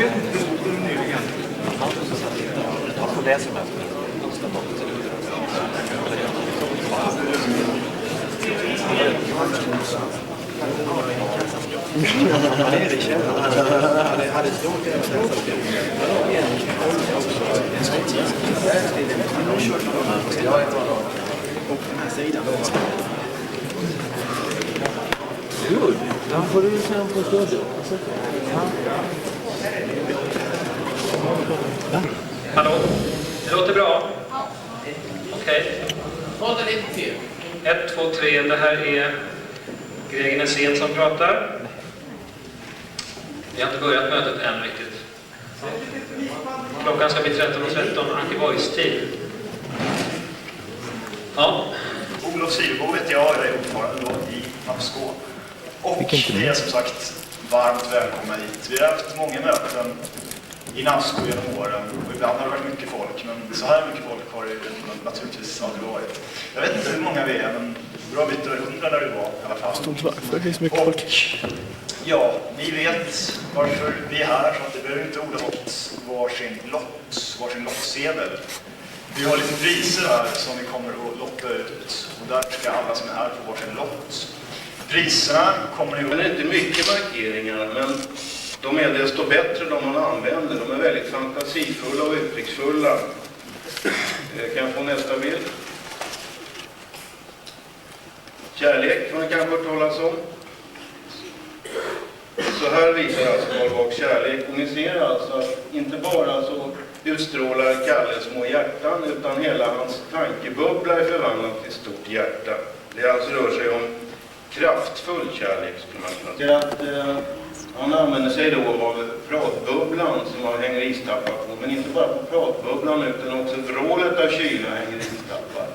vet inte hur nyligen. Jag får läsa med. Gud, då får du sen på stöd. Hallå, det låter bra? Ja. Okej. Vad är det till? 1, 2, 3, det här är Gregen Sen som pratar. Vi har inte börjat mötet än riktigt. Klockan ska bli 13:13, anti-voice-tid. Ja. Olof Syrbo heter jag är ordförande i NAFS. Och ni är som sagt varmt välkomna hit. Vi har haft många möten i NAFS genom åren och ibland har det varit mycket folk, men så här mycket folk har det naturligtvis aldrig varit. Jag vet inte hur många vi är, men bra bit över 100 där det var i alla fall. Det finns mycket folk. Ja, ni vet varför vi är här, så att det behöver inte Olof fått varsin lottsedel. Vi har lite priser här som vi kommer att lotta ut, och där ska alla som är här få varsin lott. Priserna kommer ni... Det är inte mycket markeringar, men de är desto bättre de man använder. De är väldigt fantasifulla och uttrycksfulla. Kan jag få nästa bild? Kärlek man kanske hört talas om. Så här visar alltså Karl Bock kärlek. Och ni ser alltså att inte bara så utstrålar Kalle små hjärtan, utan hela hans tankebubbla är förvandlat till stort hjärta. Det alltså rör sig om kraftfull kärlek, skulle man kunna säga. Att han använder sig då av pratbubblan som han hänger istappar på. Men inte bara på pratbubblan, utan också vrålet av kyla hänger istappar.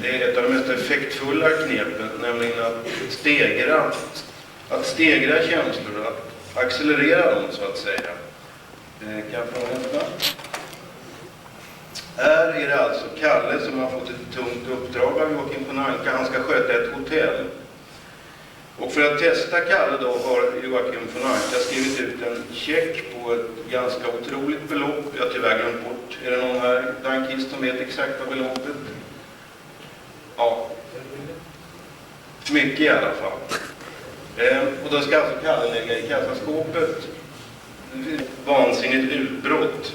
Det är ett av de mest effektfulla knepen, nämligen att stegra känslor, att accelerera dem så att säga. Kan jag få nästa? Här är det alltså Kalle som har fått ett tungt uppdrag av Joakim von Anka. Han ska sköta ett hotell. Och för att testa Kalle då har Joakim von Anka skrivit ut en check på ett ganska otroligt belopp. Jag har tyvärr glömt bort. Är det någon här dankist som vet exakta beloppet? Ja. Mycket i alla fall. Och då ska alltså Kalle lägga i kassaskåpet. Vansinnigt utbrott.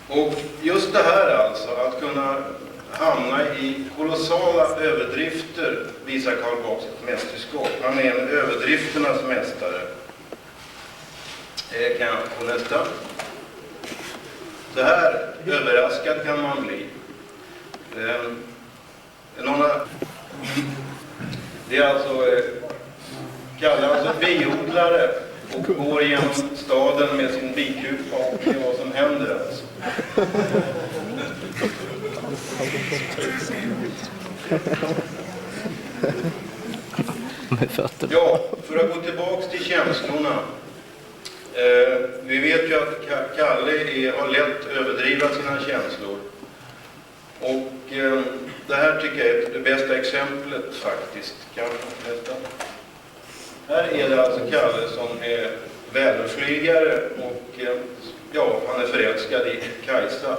Och just det här alltså, att kunna hamna i kolossala överdrifter visar Karl Bock sitt mästerskap. Han är en överdrifternas mästare. Kan jag få nästa? Så här överraskad kan man bli. Det är alltså Kalle, alltså biodlare, och går genom staden med sin bikupa och ser vad som händer alltså. Ja, för att gå tillbaks till känslorna. Vi vet ju att Kalle har lätt överdriva sina känslor. Och det här tycker jag är det bästa exemplet faktiskt. Här är det alltså Kalle som är väderflygare och ja, han är förälskad i Kajsa.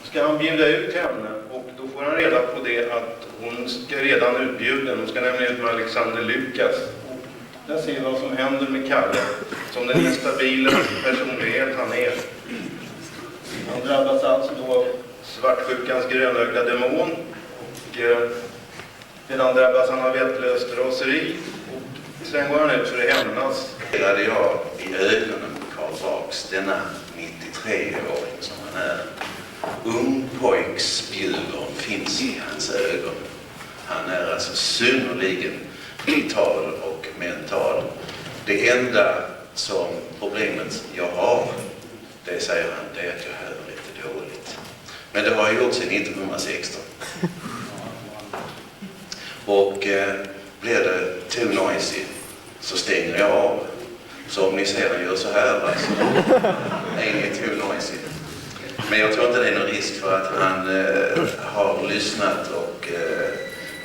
Ska han bjuda ut henne och då får han reda på det att hon ska redan utbjuden. Hon ska nämligen ut med Alexander Lukas. Och där ser vi vad som händer med Kalle som den instabila personlighet han är. Han drabbas alltså då av svartsjukans grönögda demon och sedan drabbas han av vettlöst raseri och sen går han ut för att hämnas. Jag i ögonen på Karl Bocks, denna 93-åring som han är. Ung pojksbjudern finns i hans ögon. Han är alltså synnerligen vital och mental. Det enda som problemet jag har, det säger han, det är att jag hör lite dåligt. Men det har jag gjort sedan 1916. Och blir det too noisy så stänger jag av. Så om ni ser den gör så här alltså, är ni too noisy. Men jag tror inte det är någon risk för att han har lyssnat och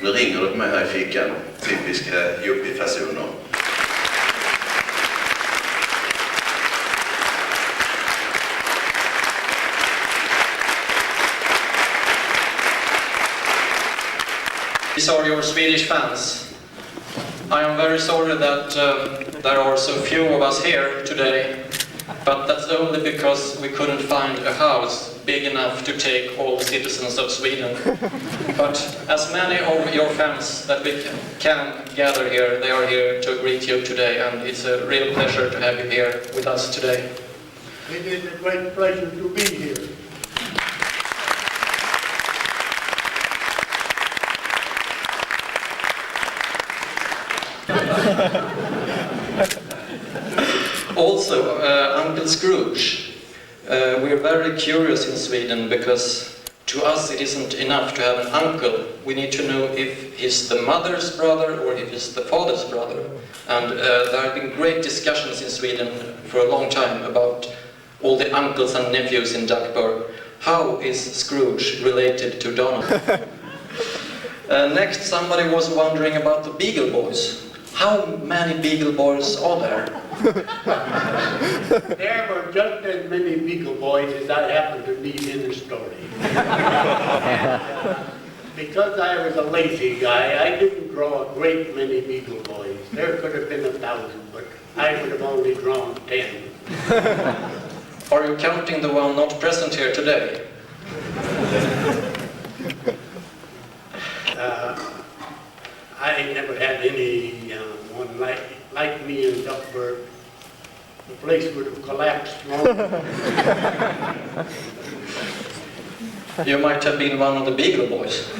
nu ringer det på mig här i fickan. Typiska yuppie-fasoner. These are your Swedish fans. I am very sorry that there are so few of us here today, but that's only because we couldn't find a house big enough to take all the citizens of Sweden. But as many of your fans that we can gather here, they are here to greet you today, and it's a real pleasure to have you here with us today. It is a great pleasure to be here. Also, Uncle Scrooge. We're very curious in Sweden because to us it isn't enough to have an uncle. We need to know if he's the mother's brother or if he's the father's brother. And there have been great discussions in Sweden for a long time about all the uncles and nephews in Duckburg. How is Scrooge related to Donald? Next, somebody was wondering about the Beagle Boys. How many Beagle Boys are there? There were just as many Beagle Boys as I happened to need in the story. Because I was a lazy guy, I didn't draw a great many Beagle Boys. There could have been 1,000, but I would have only drawn 10. Are you counting the one not present here today? I never had any one like me in Duckburg. The place would have collapsed long ago. You might have been one of the Beagle Boys.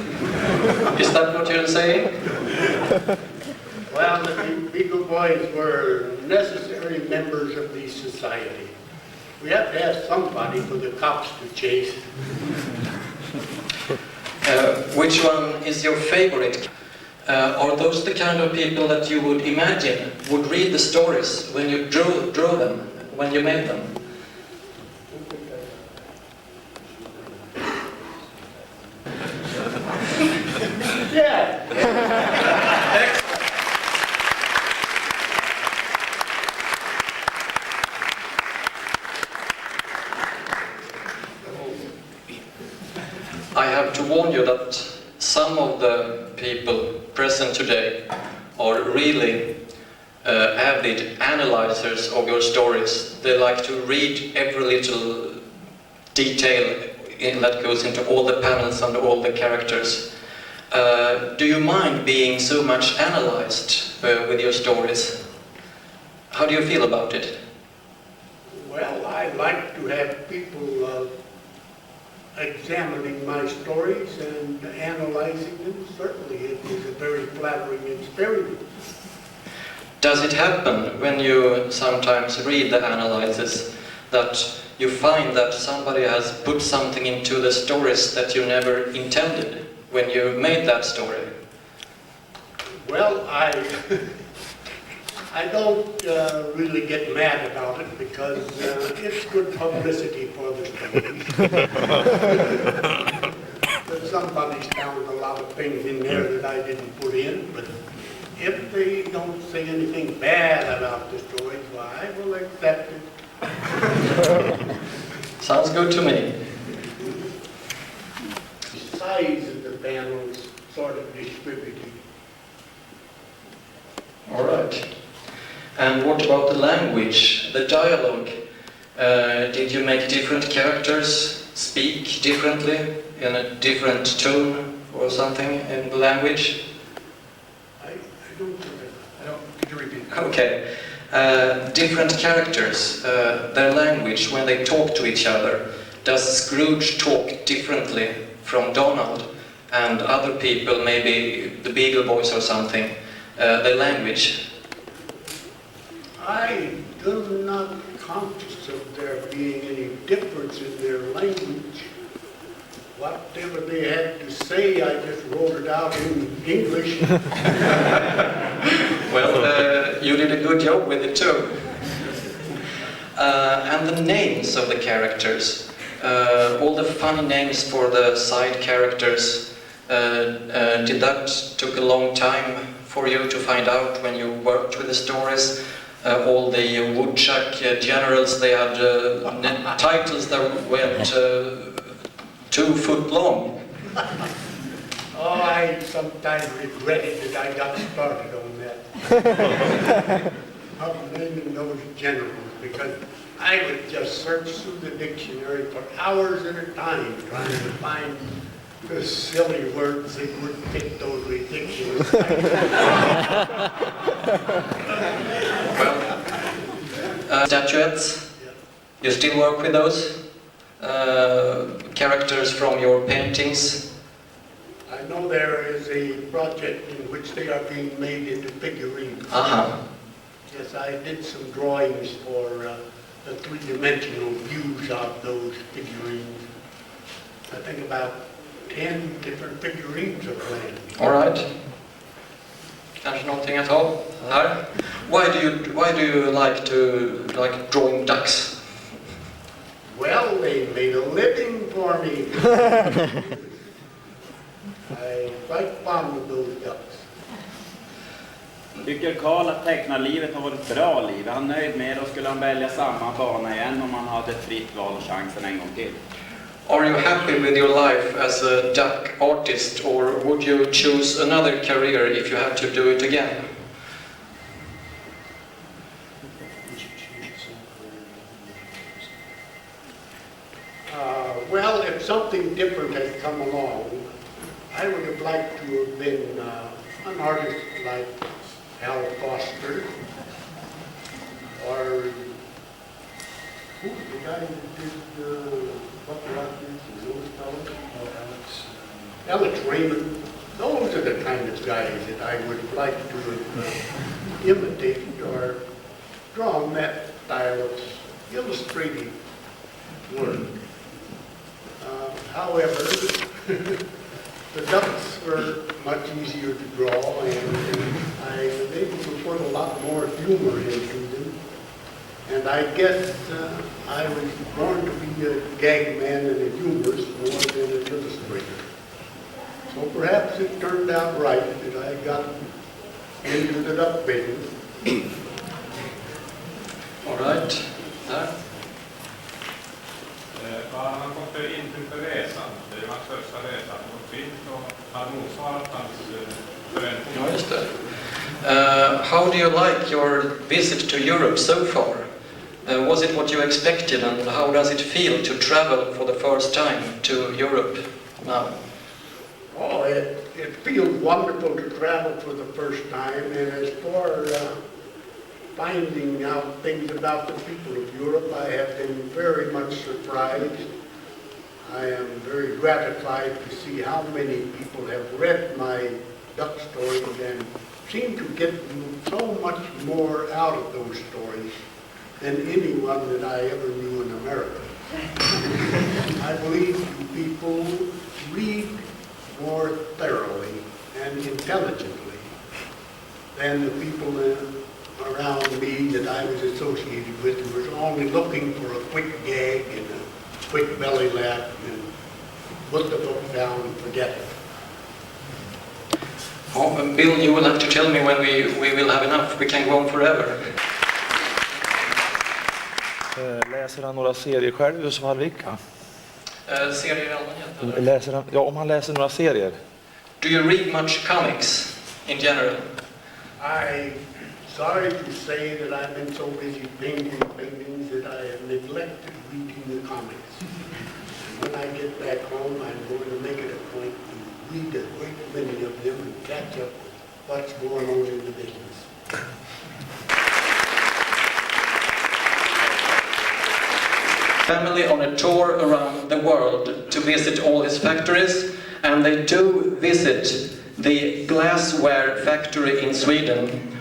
Is that what you're saying? Well, the Beagle Boys were necessary members of the society. We have to have somebody for the cops to chase. Which one is your favorite? Are those the kind of people that you would imagine would read the stories when you drew them, when you made them? Yeah. I have to warn you that some of the people present today are really avid analyzers of your stories. They like to read every little detail that goes into all the panels and all the characters. Do you mind being so much analyzed with your stories? How do you feel about it? Well, I like to have people examining my stories and analyzing them. Certainly it is a very flattering experience. Does it happen when you sometimes read the analyses that you find that somebody has put something into the stories that you never intended when you made that story? Well, I don't really get mad about it because it's good publicity for the story. But somebody's found a lot of things in there that I didn't put in, but if they don't say anything bad about the stories, well, I will accept it. Sounds good to me. The size of the panels sort of distributed. All right. And what about the language, the dialogue? Did you make different characters speak differently, in a different tone or something in the language? I don't remember. Could you repeat? Okay. Different characters, their language, when they talk to each other. Does Scrooge talk differently from Donald and other people, maybe the Beagle Boys or something, their language? I am not conscious of there being any difference in their language. Whatever they had to say, I just wrote it out in English. Well, you did a good job with it too. And the names of the characters. all the funny names for the side characters, did that took a long time for you to find out when you worked with the stories? All the woodchuck generals, they had titles that went 2 foot long. Oh, I sometimes regretted that I got started on that. Of naming those generals, because I would just search through the dictionary for hours at a time trying to find the silly words that would fit those ridiculous titles. Well, statuettes, you still work with those? Characters from your paintings? I know there is a project in which they are being made into figurines. Yes, I did some drawings for the 3-dimensional views of those figurines. I think about 10 different figurines are planned. All right. Kanske någonting att ha här. Why do you like drawing ducks? Well, they made a living for me. I'm quite fond of those ducks. Tycker Karl att tecknarlivet har varit ett bra liv? Är han nöjd med det och skulle han välja samma bana igen om han hade ett fritt val och chansen en gång till? Are you happy with your life as a duck artist, or would you choose another career if you had to do it again? Well, if something different had come along, I would have liked to have been an artist like Al Foster, or who's the guy that did Buck Rogers and those fellows? Alex Raymond. Those are the kind of guys that I would like to have imitated or drawn that style of illustrative work. However, the ducks were much easier to draw, and I was able to put a lot more humor into them. And I guess I was born to be a gag man and a humorist more than an illustrator. So perhaps it turned out right that I got into the duck business. All right. Där. Vad har han fått för intryck för resan? Det är hans första resa. Har motsvarat hans förväntningar? Ja, just det. How do you like your visit to Europe so far? Was it what you expected, and how does it feel to travel for the first time to Europe now? Oh, it feels wonderful to travel for the first time, and as for finding out things about the people of Europe, I have been very much surprised. I am very gratified to see how many people have read my duck stories and seem to get so much more out of those stories than anyone that I ever knew in America. I believe people read more thoroughly and intelligently than the people around me that I was associated with, who was only looking for a quick gag and a quick belly laugh and put the book down and forget it. Oh, Bill, you will have to tell me when we will have enough. We can go on forever. Läser han några serier själv i så fall, vilka? Serier i allmänhet? Läser han, ja, om han läser några serier. Do you read much comics in general? I'm sorry to say that I've been so busy painting paintings that I have neglected reading the comics. And when I get back home, I'm going to make it a point to read a great many of them and catch up with what's going on in the business. Family on a tour around the world to visit all his factories, and they do visit the glassware factory in Sweden.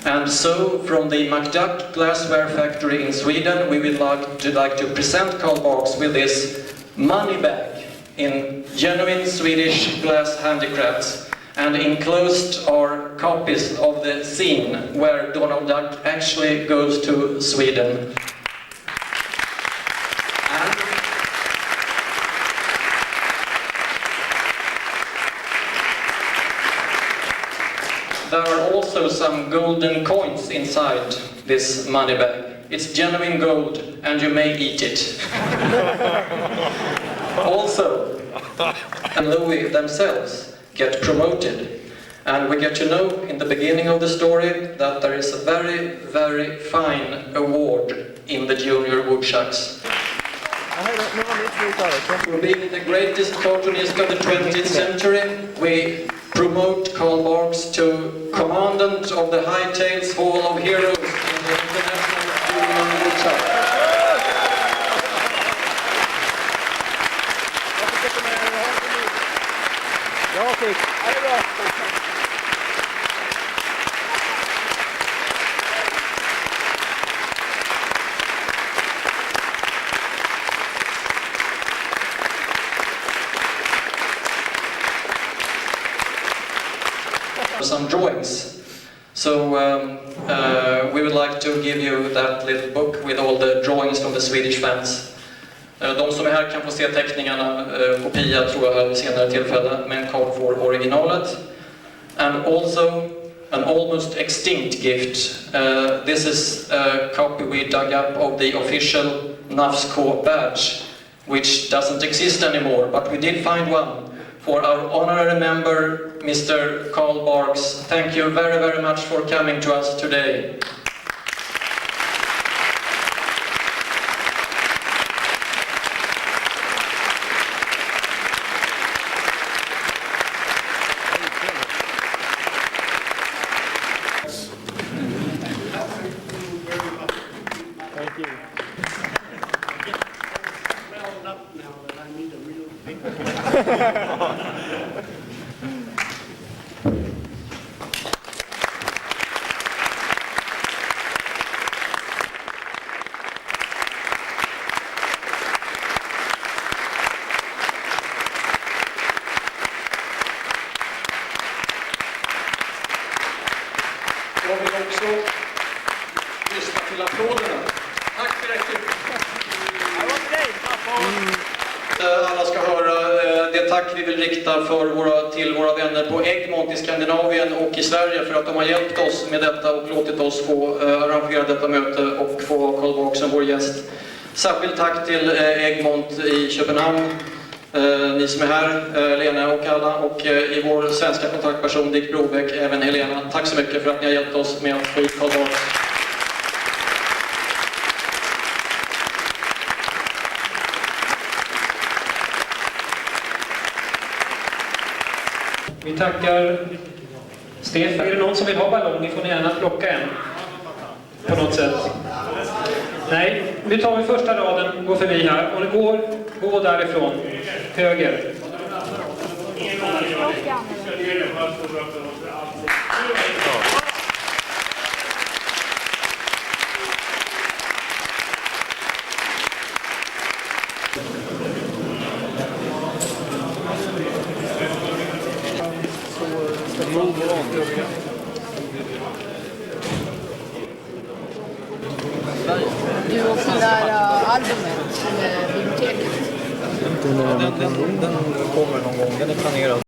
And so, from the McDuck glassware factory in Sweden, we would like to present Carl Barks with this money bag in genuine Swedish glass handicrafts, and enclosed are copies of the scene where Donald Duck actually goes to Sweden. there are also some golden coins inside this money bag. It's genuine gold and you may eat it. Also, and Louis themselves get promoted. And we get to know in the beginning of the story that there is a very, very fine award in the junior woodchucks. For being the greatest cartoonist of the 20th century, we promote Carl Barks to Commandant of the High Tales Hall of Heroes in the International Junior Woodchuck. Some drawings. So we would like to give you that little book with all the drawings from the Swedish fans. De som är här kan få se teckningarna, kopia tror jag här vid senare tillfälle, men Carl får originalet. And also an almost extinct gift. This is a copy we dug up of the official NAFS badge, which doesn't exist anymore, but we did find one. For our honorary member, Mr. Carl Barks, thank you very, very much for coming to us today. Thank you. Well, up now that I need a real big Jag vill också lyssna till applåderna. Tack för det. Alla ska höra det tack vi vill rikta till våra vänner på EGET i Skandinavien och i Sverige för att de har hjälpt oss med detta och låtit oss få arrangera detta möte och få Carl Barks som vår gäst. Särskilt tack till EGET i Köpenhamn, ni som är här, Lena och alla, och i vår svenska kontaktperson Dick Brobeck, även Helena. Tack så mycket för att ni har hjälpt oss med att få hit Carl Barks. Vi tackar Stefan. Är det någon som vill ha ballonger får ni gärna plocka en. På något sätt. Nej, nu tar vi första raden, går förbi här. Och ni går därifrån. Höger. Du och det där albumet, biblioteket. Den kommer någon gång, den är planerad.